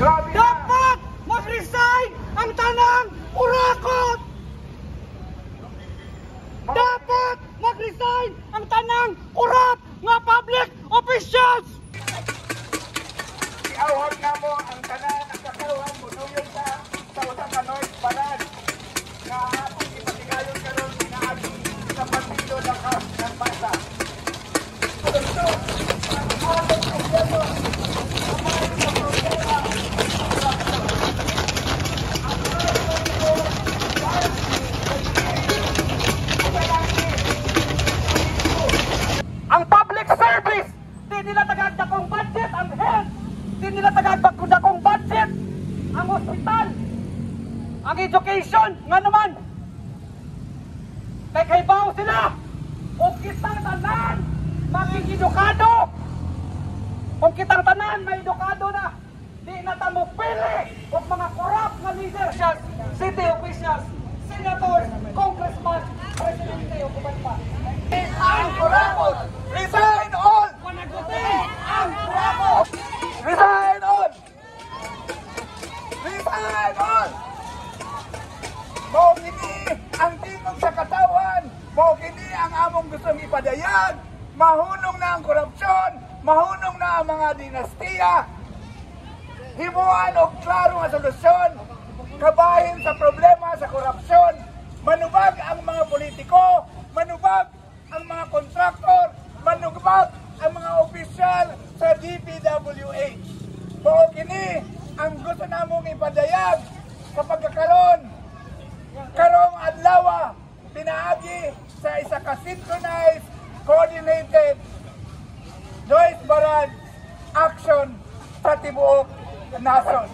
Dapat mag-resign ang tanang kurakot! Dapat mag-resign ang tanang kurap nga public officials! Iawag na mo ang tanan ang kakaroon mo nuyon sa usa ka North Baran nga atong ipatigayon karon pinaagi sa partido ng basa. Ang public service, di nila tagagdakong budget ang health, di nila tagagdakong budget ang hospital, ang education, nga naman. Kay kaybaw sila, kung kitang tanan, maging edukado. Kung kitang tanan, may edukado na, di na tamo pili o mga corrupt na leaders, city officials, senators, congressman, presidente o kumanpa. Ang corrupt! Resign all! Panagutin ang kurapot! Resign all! Resign all! Mao kini ang tingog sa katawan, mao kini ang among gustong ipadayag. Mahunong na ang korupsyon, mahunong na ang mga dinastiya. Himuan og klaro nga solusyon, kabahin sa problema sa korupsyon. Manubag ang mga politiko, manubag ang mga kontraktor, manubag ang mga opisyal sa DPWH. Mao kini ang gusto namong ipadayag sa pagkakaroon karong adlaw pinaagi sa isa ka synchronized, coordinated North Baran action sa tibuok nason.